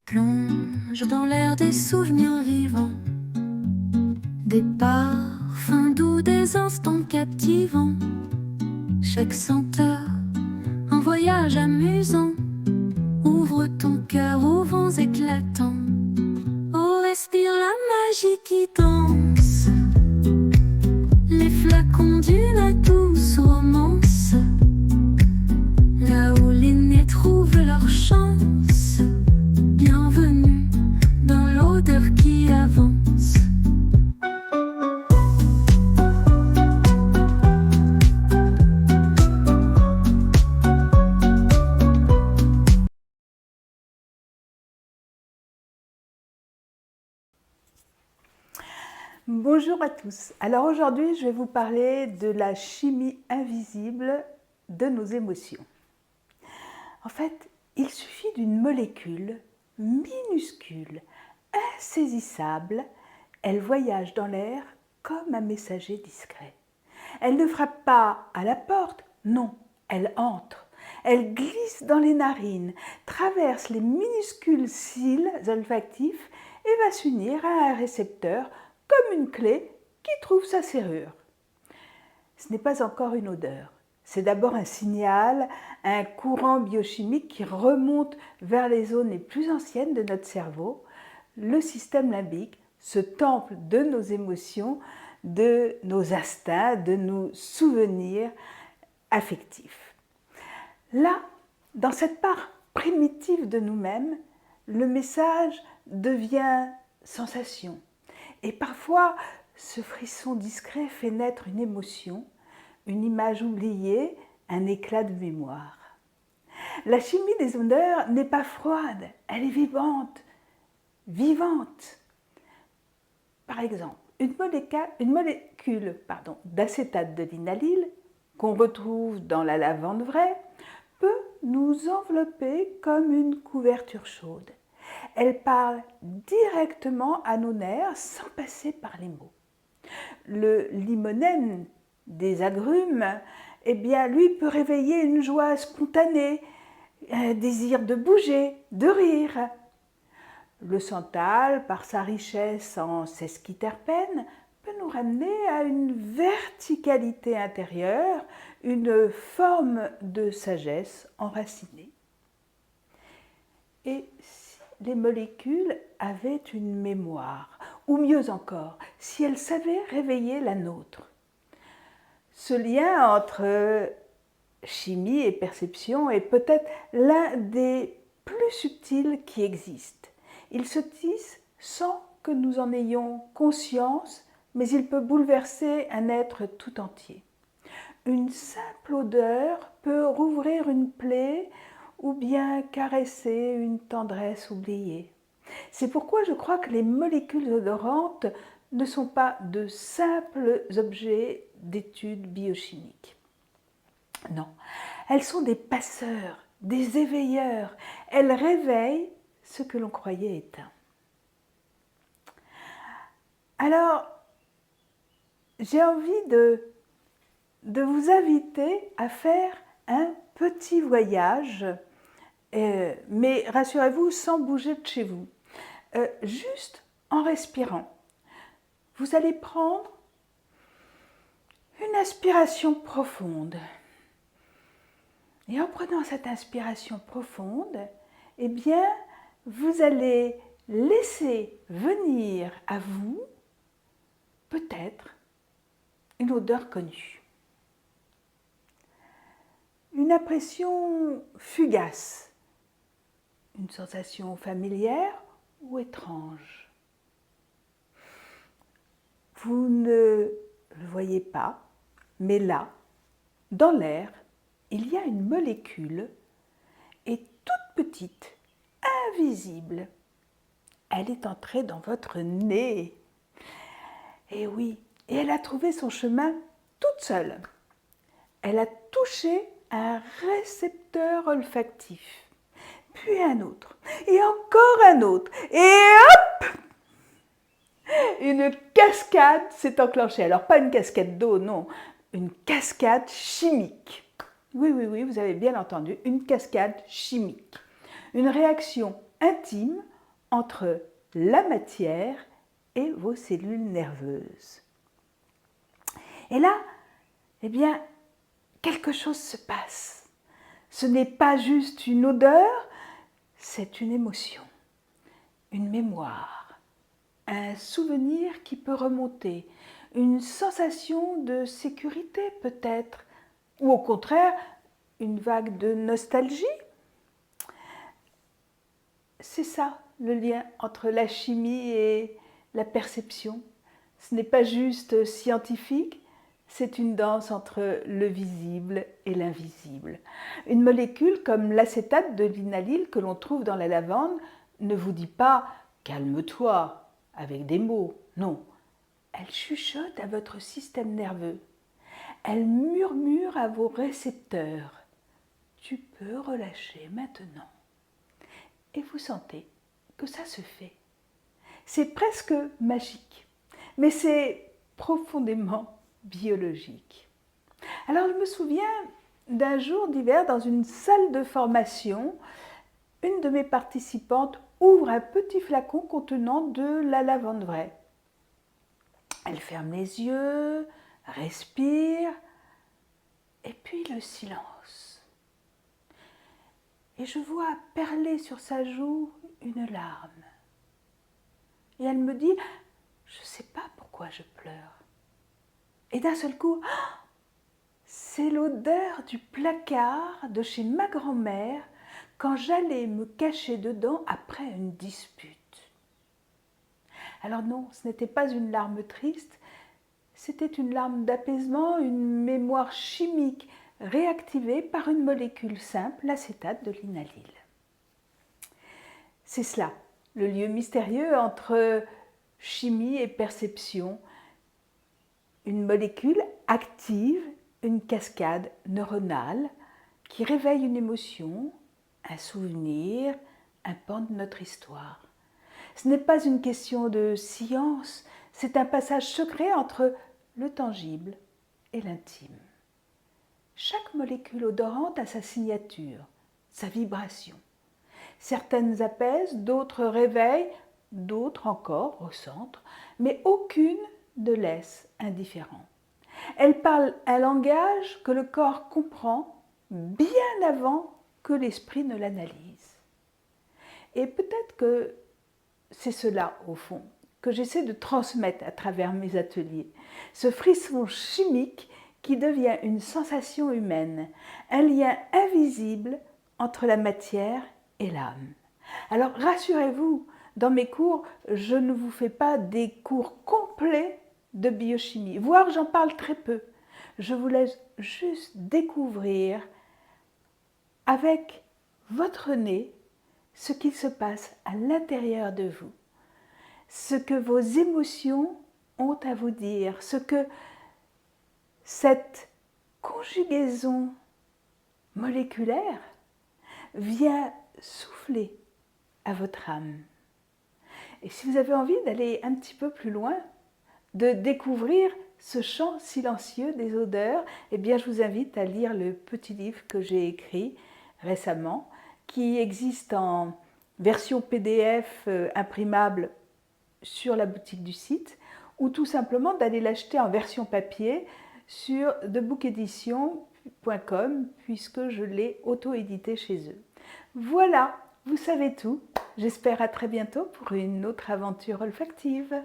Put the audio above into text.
Plonge dans l'air des souvenirs vivants, des parfums doux, des instants captivants. Chaque senteur, un voyage amusant. Ouvre ton cœur aux vents éclatants. Oh, respire la magie qui danse, les flacons d'une douce romance, là où les nez trouvent leur chance. Bienvenue dans l'odeur qui avance. Bonjour à tous. Alors aujourd'hui, je vais vous parler de la chimie invisible de nos émotions. En fait, il suffit d'une molécule minuscule, insaisissable. Elle voyage dans l'air comme un messager discret. Elle ne frappe pas à la porte, non, elle entre. Elle glisse dans les narines, traverse les minuscules cils olfactifs et va s'unir à un récepteur comme une clé qui trouve sa serrure. Ce n'est pas encore une odeur. C'est d'abord un signal, un courant biochimique qui remonte vers les zones les plus anciennes de notre cerveau, le système limbique, ce temple de nos émotions, de nos instincts, de nos souvenirs affectifs. Là, dans cette part primitive de nous-mêmes, le message devient sensation. Et parfois, ce frisson discret fait naître une émotion, une image oubliée, un éclat de mémoire. La chimie des odeurs n'est pas froide, elle est vivante, vivante. Par exemple, une molécule d'acétate de linalyle, qu'on retrouve dans la lavande vraie, peut nous envelopper comme une couverture chaude. Elle parle directement à nos nerfs sans passer par les mots. Le limonène des agrumes, eh bien, lui peut réveiller une joie spontanée, un désir de bouger, de rire. Le santal, par sa richesse en sesquiterpènes, peut nous ramener à une verticalité intérieure, une forme de sagesse enracinée. Et si les molécules avaient une mémoire, ou mieux encore, si elles savaient réveiller la nôtre? Ce lien entre chimie et perception est peut-être l'un des plus subtils qui existent. Il se tisse sans que nous en ayons conscience, mais il peut bouleverser un être tout entier. Une simple odeur peut rouvrir une plaie ou bien caresser une tendresse oubliée. C'est pourquoi je crois que les molécules odorantes ne sont pas de simples objets d'études biochimiques. Non, elles sont des passeurs, des éveilleurs. Elles réveillent ce que l'on croyait éteint. Alors, j'ai envie de vous inviter à faire un petit voyage, mais rassurez-vous, sans bouger de chez vous. Juste en respirant. Vous allez prendre une inspiration profonde. Et en prenant cette inspiration profonde, eh bien, vous allez laisser venir à vous, peut-être, une odeur connue. Une impression fugace, une sensation familière ou étrange. Vous ne le voyez pas, mais là, dans l'air, il y a une molécule, et toute petite, invisible. Elle est entrée dans votre nez. Et oui, et elle a trouvé son chemin toute seule. Elle a touché un récepteur olfactif, puis un autre, et encore un autre, et hop! Une cascade s'est enclenchée. Alors pas une cascade d'eau, non, une cascade chimique. Oui, vous avez bien entendu, une cascade chimique. Une réaction intime entre la matière et vos cellules nerveuses. Et là, eh bien, quelque chose se passe. Ce n'est pas juste une odeur, c'est une émotion, une mémoire, un souvenir qui peut remonter, une sensation de sécurité peut-être, ou au contraire, une vague de nostalgie. C'est ça le lien entre la chimie et la perception. Ce n'est pas juste scientifique, c'est une danse entre le visible et l'invisible. Une molécule comme l'acétate de linalyle que l'on trouve dans la lavande ne vous dit pas « calme-toi » avec des mots, non. Elle chuchote à votre système nerveux. Elle murmure à vos récepteurs. Tu peux relâcher maintenant. Et vous sentez que ça se fait. C'est presque magique, mais c'est profondément biologique. Alors je me souviens d'un jour d'hiver dans une salle de formation, une de mes participantes ouvre un petit flacon contenant de la lavande vraie. Elle ferme les yeux, respire, et puis le silence. Et je vois perler sur sa joue une larme. Et elle me dit, je ne sais pas pourquoi je pleure. Et d'un seul coup, c'est l'odeur du placard de chez ma grand-mère quand j'allais me cacher dedans après une dispute. Alors non, ce n'était pas une larme triste, c'était une larme d'apaisement, une mémoire chimique réactivée par une molécule simple, l'acétate de linalyle. C'est cela, le lieu mystérieux entre chimie et perception. Une molécule active une cascade neuronale qui réveille une émotion, un souvenir, un pan de notre histoire. Ce n'est pas une question de science, c'est un passage secret entre le tangible et l'intime. Chaque molécule odorante a sa signature, sa vibration. Certaines apaisent, d'autres réveillent, d'autres encore recentrent, mais aucune ne laisse indifférent. Elle parle un langage que le corps comprend bien avant que l'esprit ne l'analyse. Et peut-être que c'est cela, au fond, que j'essaie de transmettre à travers mes ateliers. Ce frisson chimique qui devient une sensation humaine, un lien invisible entre la matière et l'âme. Alors rassurez-vous, dans mes cours, je ne vous fais pas des cours complets de biochimie, voire j'en parle très peu. Je vous laisse juste découvrir avec votre nez ce qu'il se passe à l'intérieur de vous, ce que vos émotions ont à vous dire, ce que cette conjugaison moléculaire vient souffler à votre âme. Et si vous avez envie d'aller un petit peu plus loin, de découvrir ce chant silencieux des odeurs, eh bien je vous invite à lire le petit livre que j'ai écrit récemment, qui existe en version PDF imprimable sur la boutique du site, ou tout simplement d'aller l'acheter en version papier sur thebookedition.com puisque je l'ai auto-édité chez eux. Voilà, vous savez tout. J'espère à très bientôt pour une autre aventure olfactive.